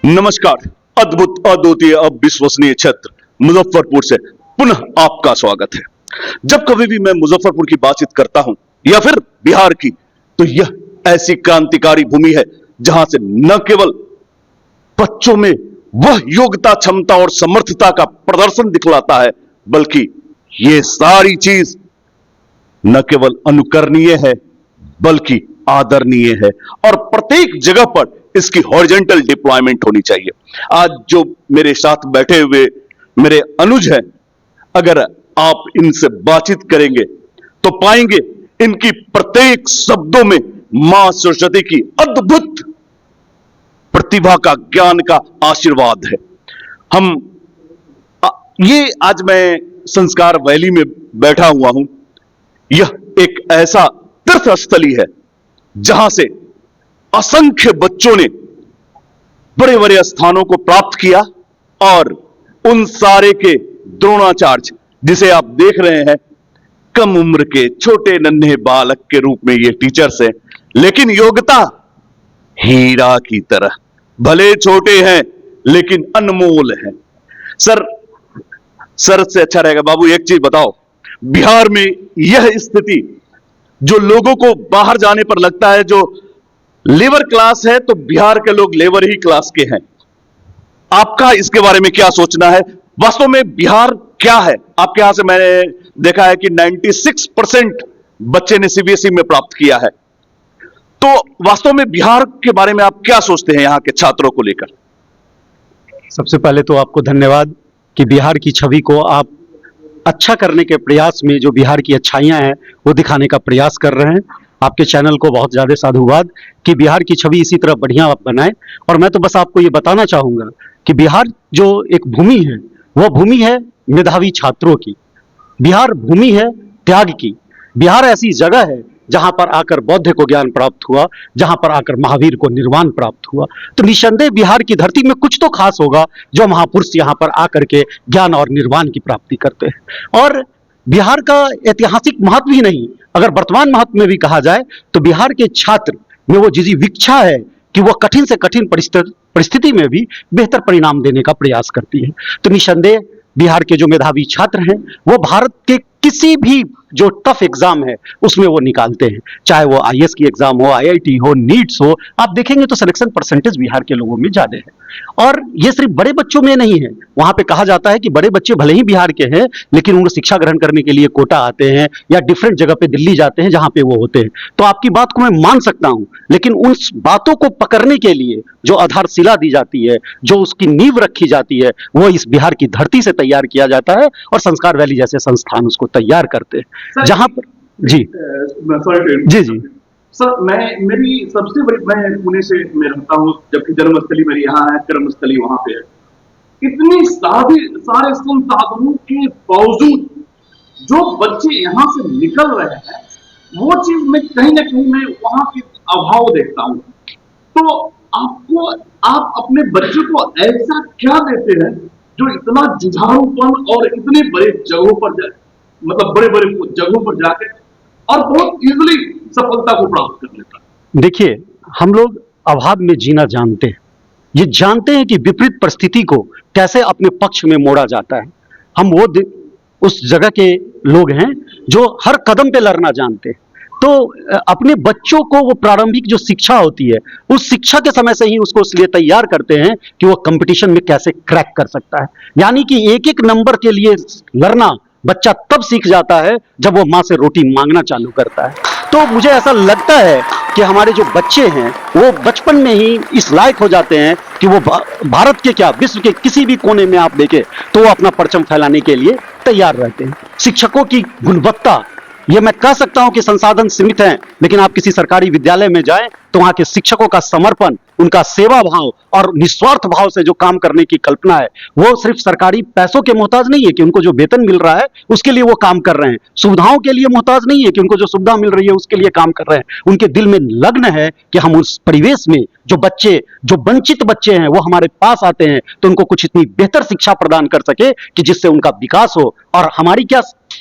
नमस्कार। अद्भुत, अद्वितीय, अविश्वसनीय क्षेत्र मुजफ्फरपुर से पुनः आपका स्वागत है। जब कभी भी मैं मुजफ्फरपुर की बातचीत करता हूं या फिर बिहार की, तो यह ऐसी क्रांतिकारी भूमि है जहां से न केवल बच्चों में वह योग्यता, क्षमता और समर्थता का प्रदर्शन दिखलाता है, बल्कि ये सारी चीज न केवल अनुकरणीय है बल्कि आदरणीय है और प्रत्येक जगह पर इसकी हॉरिजॉन्टल डिप्लॉयमेंट होनी चाहिए। आज जो मेरे साथ बैठे हुए मेरे अनुज हैं, अगर आप इनसे बातचीत करेंगे तो पाएंगे इनकी प्रत्येक शब्दों में मां सरस्वती की अद्भुत प्रतिभा का, ज्ञान का आशीर्वाद है। ये आज मैं संस्कार वैली में बैठा हुआ हूं। यह एक ऐसा तीर्थ स्थली है जहां से असंख्य बच्चों ने बड़े बड़े स्थानों को प्राप्त किया और उन सारे के द्रोणाचार्य, जिसे आप देख रहे हैं, कम उम्र के छोटे नन्हे बालक के रूप में ये टीचर्स हैं, लेकिन योग्यता हीरा की तरह, भले छोटे हैं लेकिन अनमोल हैं। सर से अच्छा रहेगा बाबू, एक चीज बताओ, बिहार में यह स्थिति जो लोगों को बाहर जाने पर लगता है जो लेबर क्लास है, तो बिहार के लोग लेबर ही क्लास के हैं। आपका इसके बारे में क्या सोचना है? वास्तव में बिहार क्या है? आपके यहां से मैंने देखा है कि 96% बच्चे ने सीबीएसई में प्राप्त किया है। तो वास्तव में बिहार के बारे में आप क्या सोचते हैं यहां के छात्रों को लेकर? सबसे पहले तो आपको धन्यवाद कि बिहार की छवि को आप अच्छा करने के प्रयास में जो बिहार की अच्छाइयां हैं वो दिखाने का प्रयास कर रहे हैं। आपके चैनल को बहुत ज़्यादा साधुवाद कि बिहार की छवि इसी तरह बढ़िया आप बनाएं। और मैं तो बस आपको ये बताना चाहूँगा कि बिहार जो एक भूमि है, वह भूमि है मेधावी छात्रों की। बिहार भूमि है त्याग की। बिहार ऐसी जगह है जहाँ पर आकर बौद्ध को ज्ञान प्राप्त हुआ, जहाँ पर आकर महावीर को निर्वाण प्राप्त हुआ। तो निस्संदेह बिहार की धरती में कुछ तो खास होगा जो महापुरुष यहाँ पर आकर के ज्ञान और निर्वाण की प्राप्ति करते हैं। और बिहार का ऐतिहासिक महत्व ही नहीं, अगर वर्तमान महत्व में भी कहा जाए तो बिहार के छात्र में वो जिजीविक्षा है कि वो कठिन से कठिन परिस्थिति में भी बेहतर परिणाम देने का प्रयास करती है। तो निस्संदेह बिहार के जो मेधावी छात्र हैं वो भारत के किसी भी जो टफ एग्जाम है उसमें वो निकालते हैं, चाहे वो आईएएस की एग्जाम हो, आईआईटी हो, नीट्स हो। आप देखेंगे तो सिलेक्शन परसेंटेज बिहार के लोगों में ज्यादा है। और ये सिर्फ बड़े बच्चों में नहीं है। वहां पे कहा जाता है कि बड़े बच्चे भले ही बिहार के हैं लेकिन उनको शिक्षा ग्रहण करने के लिए कोटा आते हैं या डिफरेंट जगह पे दिल्ली जाते हैं जहां पे वो होते हैं। तो आपकी बात को मैं मान सकता हूं, लेकिन उन बातों को पकड़ने के लिए जो आधारशिला दी जाती है, जो उसकी नींव रखी जाती है, वो इस बिहार की धरती से तैयार किया जाता है और संस्कार वैली जैसे संस्थान उसको तैयार करते हैं जहां पर जी जी सर, मेरी सबसे बड़ी, मैं पुणे से मैं रहता हूँ, जबकि जन्मस्थली मेरी यहाँ है, कर्मस्थली वहां पे है। इतनी सारे संसाधनों के बावजूद जो बच्चे यहाँ से निकल रहे हैं, वो चीज में कहीं ना कहीं मैं वहां के अभाव देखता हूँ। तो आप अपने बच्चे को ऐसा क्या देते हैं जो इतना जुझारूपन और इतने बड़े जगहों पर मतलब बड़े बड़े जगहों पर जाके और बहुत इजीली सफलता को प्राप्त कर लेता है? देखिए, हम लोग अभाव में जीना जानते हैं। ये जानते हैं कि विपरीत परिस्थिति को कैसे अपने पक्ष में मोड़ा जाता है। हम वो उस जगह के लोग हैं जो हर कदम पे लड़ना जानते हैं। तो अपने बच्चों को वो प्रारंभिक जो शिक्षा होती है, उस शिक्षा के समय से ही उसको इसलिए तैयार करते हैं कि वो कंपटीशन में कैसे क्रैक कर सकता है। यानी कि एक एक नंबर के लिए लड़ना बच्चा तब सीख जाता है जब वो माँ से रोटी मांगना चालू करता है। तो मुझे ऐसा लगता है कि हमारे जो बच्चे हैं वो बचपन में ही इस लायक हो जाते हैं कि वो भारत के क्या, विश्व के किसी भी कोने में आप देखें तो वो अपना परचम फैलाने के लिए तैयार रहते हैं। शिक्षकों की गुणवत्ता, ये मैं कह सकता हूं कि संसाधन सीमित हैं, लेकिन आप किसी सरकारी विद्यालय में जाएं तो वहां के शिक्षकों का समर्पण, उनका सेवा भाव और निस्वार्थ भाव से जो काम करने की कल्पना है, वो सिर्फ सरकारी पैसों के मोहताज नहीं है कि उनको जो वेतन मिल रहा है उसके लिए वो काम कर रहे हैं, सुविधाओं के लिए मोहताज नहीं है कि उनको जो सुविधा मिल रही है उसके लिए काम कर रहे हैं। उनके दिल में लग्न है कि हम उस परिवेश में जो बच्चे, जो वंचित बच्चे हैं, वो हमारे पास आते हैं तो उनको कुछ इतनी बेहतर शिक्षा प्रदान कर सके कि जिससे उनका विकास हो। और हमारी क्या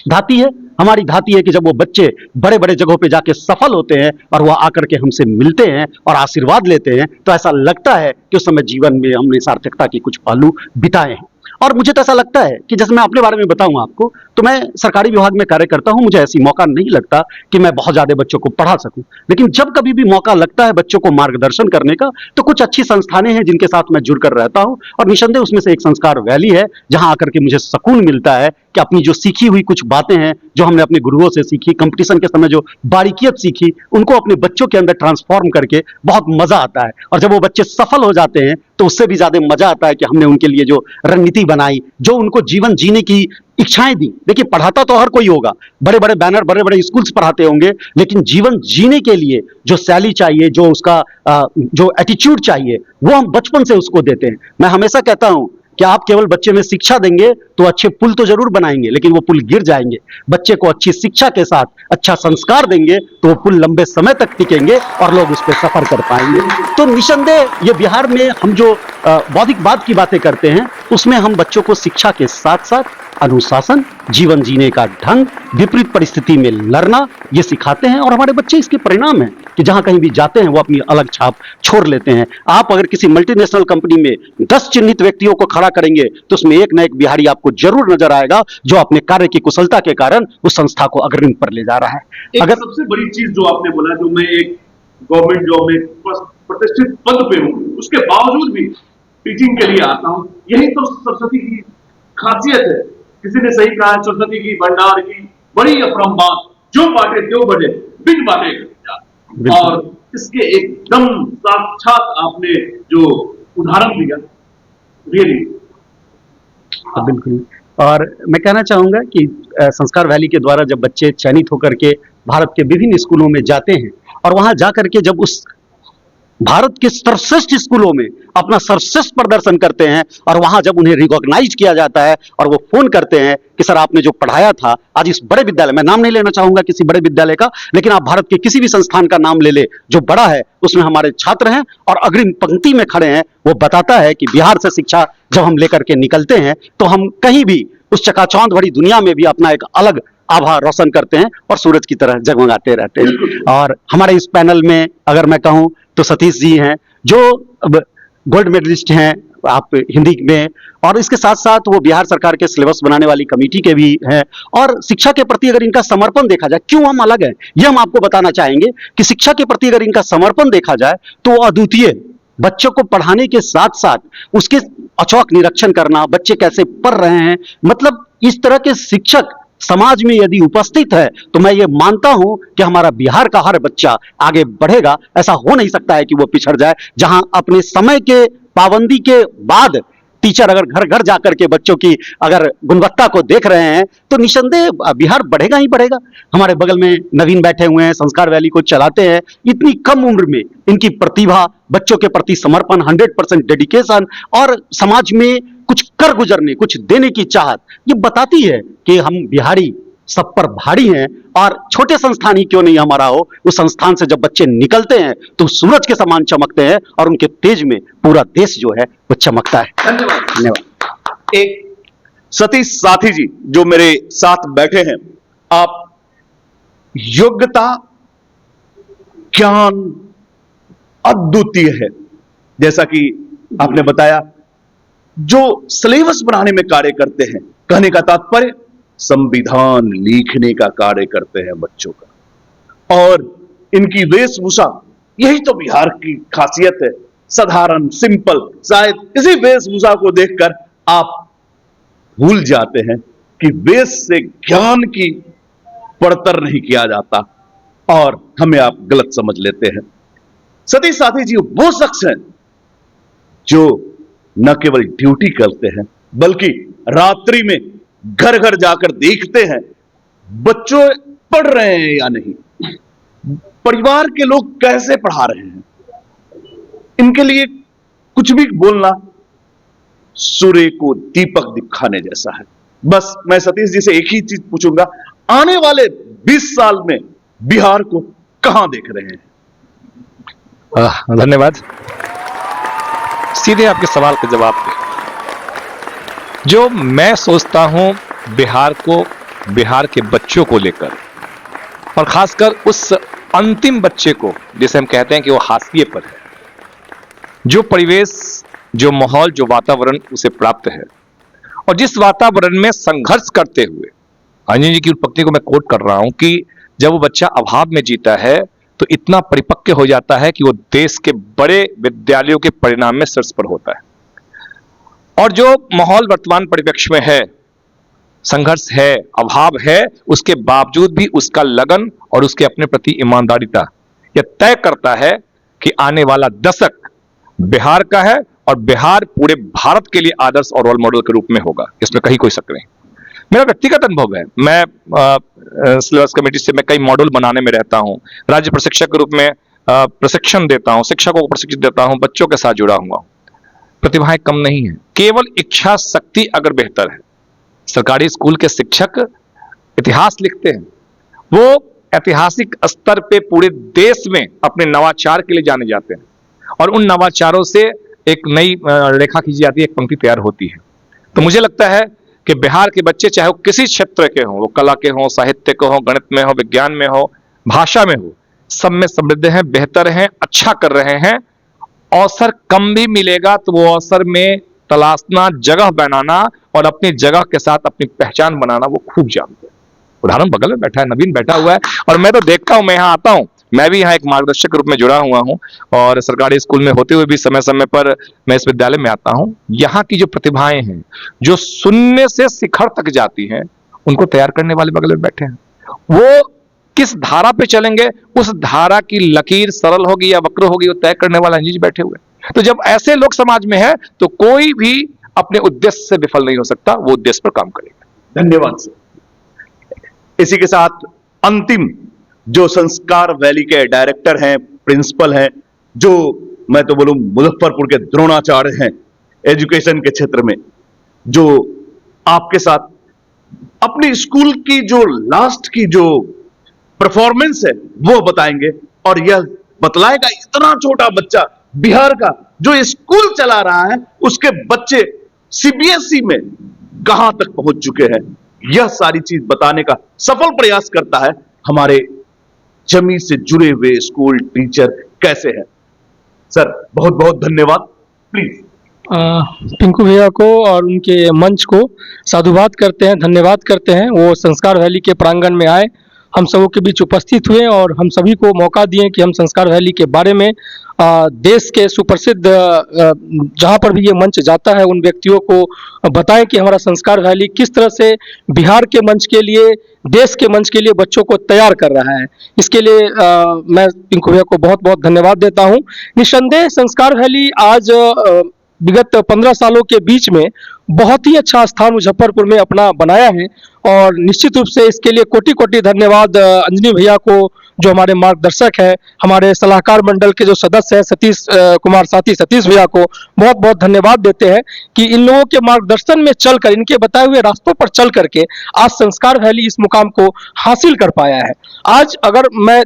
धाती है, हमारी धाती है कि जब वो बच्चे बड़े बड़े जगहों पे जाके सफल होते हैं और वो आकर के हमसे मिलते हैं और आशीर्वाद लेते हैं, तो ऐसा लगता है कि उस समय जीवन में हमने सार्थकता के कुछ पहलू बिताए हैं। और मुझे तो ऐसा लगता है कि जैसे मैं अपने बारे में बताऊं आपको, तो मैं सरकारी विभाग में कार्य करता हूं, मुझे ऐसी मौका नहीं लगता कि मैं बहुत ज्यादा बच्चों को पढ़ा सकूं, लेकिन जब कभी भी मौका लगता है बच्चों को मार्गदर्शन करने का, तो कुछ अच्छी संस्थानें हैं जिनके साथ मैं जुड़कर रहता हूं, और निसंदेह उसमें से एक संस्कार वैली है, जहां आकर के मुझे सुकून मिलता है कि अपनी जो सीखी हुई कुछ बातें हैं, जो हमने अपने गुरुओं से सीखी, कंपटीशन के समय जो बारीकियत सीखी, उनको अपने बच्चों के अंदर ट्रांसफॉर्म करके बहुत मजा आता है। और जब वो बच्चे सफल हो जाते हैं तो उससे भी ज्यादा मजा आता है कि हमने उनके लिए जो रणनीति बनाई, जो उनको जीवन जीने की इच्छाएं दी। देखिए, पढ़ाता तो हर कोई होगा, बड़े बड़े बैनर, बड़े बड़े स्कूल्स पढ़ाते होंगे, लेकिन जीवन जीने के लिए जो शैली चाहिए, जो उसका जो एटीट्यूड चाहिए, वो हम बचपन से उसको देते हैं। मैं हमेशा कहता हूं कि आप केवल बच्चे में शिक्षा देंगे तो अच्छे पुल तो जरूर बनाएंगे, लेकिन वो पुल गिर जाएंगे। बच्चे को अच्छी शिक्षा के साथ अच्छा संस्कार देंगे तो वो पुल लंबे समय तक टिकेंगे और लोग उस पर सफर कर पाएंगे। तो निसंदेह ये बिहार में हम जो बौद्धिकवाद की बातें करते हैं, उसमें हम बच्चों को शिक्षा के साथ साथ अनुशासन, जीवन जीने का ढंग, विपरीत परिस्थिति में लड़ना, ये सिखाते हैं। और हमारे बच्चे इसके परिणाम हैं कि जहां कहीं भी जाते हैं वो अपनी अलग छाप छोड़ लेते हैं। आप अगर किसी मल्टीनेशनल कंपनी में 10 चिन्हित व्यक्तियों को खड़ा करेंगे तो उसमें एक न एक बिहारी आपको जरूर नजर आएगा, जो अपने कार्य की कुशलता के कारण उस संस्था को अग्रणी पर ले जा रहा है। अगर सबसे बड़ी चीज जो आपने बोला, जो मैं एक गवर्नमेंट जॉब में प्रतिष्ठित पद पे हूं, उसके बावजूद भी टीचिंग के लिए आता हूं, यही तो सरस्वती की खासियत है। किसी ने सही कहा, सरस्वती की भंडार की बड़ी अपरंपार, जो बांटे त्यों बढ़े, बिन बांटे। और इसके एकदम साक्षात आपने जो उदाहरण दिया, रियली। बिल्कुल। और मैं कहना चाहूंगा कि संस्कार वैली के द्वारा जब बच्चे चयनित होकर के भारत के विभिन्न स्कूलों में जाते हैं और वहां जाकर के जब उस भारत के सर्वश्रेष्ठ स्कूलों में अपना सर्वश्रेष्ठ प्रदर्शन करते हैं और वहां जब उन्हें रिकॉग्नाइज किया जाता है और वो फोन करते हैं कि सर आपने जो पढ़ाया था आज इस बड़े विद्यालय, मैं नाम नहीं लेना चाहूंगा किसी बड़े विद्यालय का, लेकिन आप भारत के किसी भी संस्थान का नाम ले ले जो बड़ा है, उसमें हमारे छात्र हैं और अग्रिम पंक्ति में खड़े हैं, वो बताता है कि बिहार से शिक्षा जब हम लेकर के निकलते हैं तो हम कहीं भी उस चकाचौंध भरी दुनिया में भी अपना एक अलग आभा रोशन करते हैं और सूरज की तरह जगमगाते रहते हैं। और हमारे इस पैनल में अगर मैं कहूं तो सतीश जी हैं, जो गोल्ड मेडलिस्ट हैं आप हिंदी में, और इसके साथ साथ वो बिहार सरकार के सिलेबस बनाने वाली कमेटी के भी हैं। और शिक्षा के प्रति अगर इनका समर्पण देखा जाए, क्यों हम अलग हैं, ये हम आपको बताना चाहेंगे कि शिक्षा के प्रति अगर इनका समर्पण देखा जाए तो वो अद्वितीय। बच्चों को पढ़ाने के साथ साथ उसके अचौक निरीक्षण करना, बच्चे कैसे पढ़ रहे हैं, मतलब इस तरह के शिक्षक समाज में यदि उपस्थित है तो मैं ये मानता हूं कि हमारा बिहार का हर बच्चा आगे बढ़ेगा। ऐसा हो नहीं सकता है कि वो पिछड़ जाए। जहां अपने समय के पाबंदी के बाद टीचर अगर घर घर जाकर के बच्चों की अगर गुणवत्ता को देख रहे हैं तो निसंदेह बिहार बढ़ेगा ही बढ़ेगा। हमारे बगल में नवीन बैठे हुए हैं, संस्कार वैली को चलाते हैं। इतनी कम उम्र में इनकी प्रतिभा, बच्चों के प्रति समर्पण, 100% डेडिकेशन और समाज में कुछ कर गुजरने, कुछ देने की चाहत, ये बताती है कि हम बिहारी सब पर भारी हैं। और छोटे संस्थान ही क्यों नहीं हमारा हो, उस संस्थान से जब बच्चे निकलते हैं तो सूरज के समान चमकते हैं और उनके तेज में पूरा देश जो है वो चमकता है। धन्यवाद। एक सतीश साथी जी जो मेरे साथ बैठे हैं, आप योग्यता, ज्ञान अद्वितीय है। जैसा कि आपने बताया, जो सिलेबस बनाने में कार्य करते हैं, कहने का तात्पर्य संविधान लिखने का कार्य करते हैं बच्चों का। और इनकी वेशभूषा, यही तो बिहार की खासियत है, साधारण, सिंपल। शायद इसी वेशभूषा को देखकर आप भूल जाते हैं कि वेश से ज्ञान की पड़तर नहीं किया जाता और हमें आप गलत समझ लेते हैं। सतीश साथी जी वो शख्स हैं जो न केवल ड्यूटी करते हैं बल्कि रात्रि में घर घर जाकर देखते हैं बच्चों पढ़ रहे हैं या नहीं, परिवार के लोग कैसे पढ़ा रहे हैं। इनके लिए कुछ भी बोलना सूर्य को दीपक दिखाने जैसा है। बस मैं सतीश जी से एक ही चीज पूछूंगा, आने वाले 20 साल में बिहार को कहां देख रहे हैं? धन्यवाद। सीधे आपके सवाल का जवाब दे। जो मैं सोचता हूं बिहार को बिहार के बच्चों को लेकर, और खासकर उस अंतिम बच्चे को जिसे हम कहते हैं कि वो हाशिए पर है, जो परिवेश, जो माहौल, जो वातावरण उसे प्राप्त है, और जिस वातावरण में संघर्ष करते हुए, अंजनी जी की उत्पत्ति को मैं कोट कर रहा हूं कि जब वो बच्चा अभाव में जीता है तो इतना परिपक्व हो जाता है कि वो देश के बड़े विद्यालयों के परिणाम में शीर्ष पर होता है। और जो माहौल वर्तमान परिप्रेक्ष्य में है, संघर्ष है, अभाव है, उसके बावजूद भी उसका लगन और उसके अपने प्रति ईमानदारिता यह तय करता है कि आने वाला दशक बिहार का है और बिहार पूरे भारत के लिए आदर्श और रोल मॉडल के रूप में होगा, इसमें कहीं कोई शक नहीं। मेरा व्यक्तिगत अनुभव है, मैं सिलेबस कमेटी से मैं कई मॉड्यूल बनाने में रहता हूं, राज्य प्रशिक्षक के रूप में प्रशिक्षण देता हूं, शिक्षकों को प्रशिक्षित देता हूं, बच्चों के साथ जुड़ा हुआ हूं। प्रतिभाएं कम नहीं है, केवल इच्छा शक्ति अगर बेहतर है। सरकारी स्कूल के शिक्षक इतिहास लिखते हैं, वो ऐतिहासिक स्तर पे पूरे देश में अपने नवाचार के लिए जाने जाते हैं, और उन नवाचारों से एक नई रेखा खींची जाती है, एक पंक्ति तैयार होती है। तो मुझे लगता है कि बिहार के बच्चे चाहे वो किसी क्षेत्र के हों, वो कला के हों, साहित्य के हों, गणित में हो, विज्ञान में हो, भाषा में हो, सब में समृद्ध हैं, बेहतर हैं, अच्छा कर रहे हैं। अवसर कम भी मिलेगा तो वो अवसर में तलाशना, जगह बनाना और अपनी जगह के साथ अपनी पहचान बनाना वो खूब जानते हैं। उदाहरण बगल में बैठा है, नवीन बैठा हुआ है, और मैं तो देखता हूं, मैं यहाँ आता हूं, मैं भी यहाँ एक मार्गदर्शक के रूप में जुड़ा हुआ हूं, और सरकारी स्कूल में होते हुए भी समय समय पर मैं इस विद्यालय में आता हूं। यहाँ की जो प्रतिभाएं हैं, जो शून्य से शिखर तक जाती हैं, उनको तैयार करने वाले बगल में बैठे हैं। वो किस धारा पे चलेंगे, उस धारा की लकीर सरल होगी या वक्र होगी, वो तय करने वाला अंजनी जी बैठे हुए। तो जब ऐसे लोग समाज में है तो कोई भी अपने उद्देश्य से विफल नहीं हो सकता, वो उद्देश्य पर काम करेगा। धन्यवाद सर। इसी के साथ अंतिम जो संस्कार वैली के डायरेक्टर हैं, प्रिंसिपल हैं, जो मैं तो बोलूं मुजफ्फरपुर के द्रोणाचार्य हैं एजुकेशन के क्षेत्र में, जो आपके साथ अपनी स्कूल की जो लास्ट की जो परफॉर्मेंस है वो बताएंगे, और यह बतलाएगा इतना छोटा बच्चा बिहार का जो स्कूल चला रहा है, उसके बच्चे सीबीएसई में कहां तक पहुंच चुके हैं। यह सारी चीज बताने का सफल प्रयास करता है हमारे जमी से जुड़े हुए स्कूल टीचर कैसे हैं। सर बहुत बहुत धन्यवाद। प्लीज। पिंकू भैया को और उनके मंच को साधुवाद करते हैं, धन्यवाद करते हैं। वो संस्कार वैली के प्रांगण में आए, हम सबों के बीच उपस्थित हुए और हम सभी को मौका दिए कि हम संस्कार वैली के बारे में देश के सुप्रसिद्ध जहाँ पर भी ये मंच जाता है उन व्यक्तियों को बताएं कि हमारा संस्कार वैली किस तरह से बिहार के मंच के लिए, देश के मंच के लिए बच्चों को तैयार कर रहा है। इसके लिए मैं पिंकू भैया को बहुत बहुत धन्यवाद देता हूँ। निस्संदेह संस्कार वैली आज विगत 15 सालों के बीच में बहुत ही अच्छा स्थान मुजफ्फरपुर में अपना बनाया है, और निश्चित रूप से इसके लिए कोटि कोटि धन्यवाद अंजनी भैया को, जो हमारे मार्गदर्शक है, हमारे सलाहकार मंडल के जो सदस्य हैं सतीश कुमार साथी सतीश भैया को बहुत बहुत धन्यवाद देते हैं कि इन लोगों के मार्गदर्शन में चलकर, इनके बताए हुए रास्तों पर चल करके आज संस्कार वैली इस मुकाम को हासिल कर पाया है। आज अगर मैं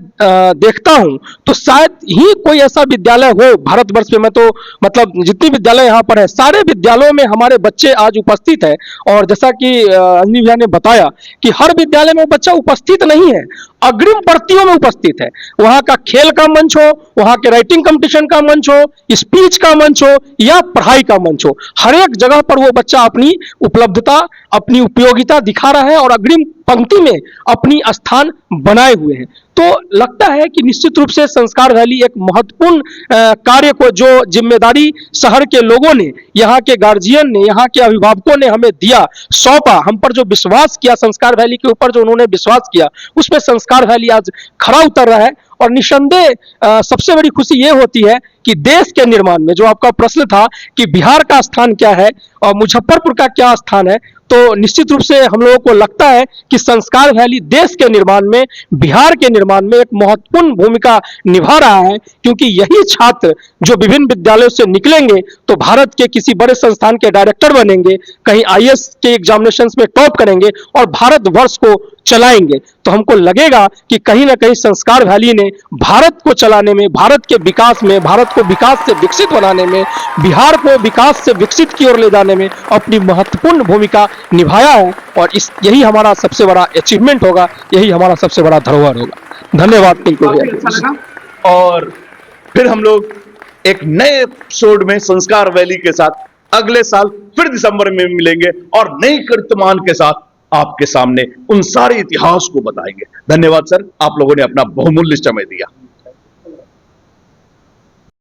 देखता हूं तो शायद ही कोई ऐसा विद्यालय हो भारतवर्ष में, मैं तो मतलब जितने विद्यालय यहाँ पर है सारे विद्यालयों में हमारे बच्चे आज उपस्थित हैं। और जैसा कि अंजनी भैया ने बताया कि हर विद्यालय में बच्चा उपस्थित नहीं है, अग्रिम पंक्तियों में उपस्थित है। वहां का खेल का मंच हो, वहां के राइटिंग कंपटीशन का मंच हो, स्पीच का मंच हो या पढ़ाई का मंच हो, हर एक जगह पर वो बच्चा अपनी उपलब्धता, अपनी उपयोगिता दिखा रहा है और अग्रिम पंक्ति में अपनी स्थान बनाए हुए हैं। तो लगता है कि निश्चित रूप से संस्कार वैली एक महत्वपूर्ण कार्य को, जो जिम्मेदारी शहर के लोगों ने, यहाँ के गार्जियन ने, यहाँ के अभिभावकों ने हमें दिया, सौंपा, हम पर जो विश्वास किया, संस्कार वैली के ऊपर जो उन्होंने विश्वास किया, उसमें संस्कार वैली आज खरा उतर रहा है। और निस्संदेह सबसे बड़ी खुशी ये होती है कि देश के निर्माण में, जो आपका प्रश्न था कि बिहार का स्थान क्या है और मुजफ्फरपुर का क्या स्थान है, तो निश्चित रूप से हम लोगों को लगता है कि संस्कार वैली देश के निर्माण में, बिहार के निर्माण में एक महत्वपूर्ण भूमिका निभा रहा है, क्योंकि यही छात्र जो विभिन्न विद्यालयों से निकलेंगे तो भारत के किसी बड़े संस्थान के डायरेक्टर बनेंगे, कहीं आईएएस के एग्जामिनेशंस में टॉप करेंगे और भारतवर्ष को चलाएंगे। तो तो हमको लगेगा कि कहीं ना कहीं संस्कार वैली ने भारत को चलाने में, भारत के विकास में, भारत को विकास से विकसित बनाने में, बिहार को विकास से विकसित की ओर ले जाने में अपनी महत्वपूर्ण भूमिका निभाया है। और यही हमारा सबसे बड़ा अचीवमेंट होगा, यही हमारा सबसे बड़ा धरोहर होगा। धन्यवाद पिंकू काफी भैया। अच्छा लगा। और फिर हम लोग एक नए एपिसोड में संस्कार वैली के साथ अगले साल फिर दिसंबर में मिलेंगे और नई कीर्तिमान के साथ आपके सामने उन सारे इतिहास को बताएंगे। धन्यवाद सर, आप लोगों ने अपना बहुमूल्य समय दिया।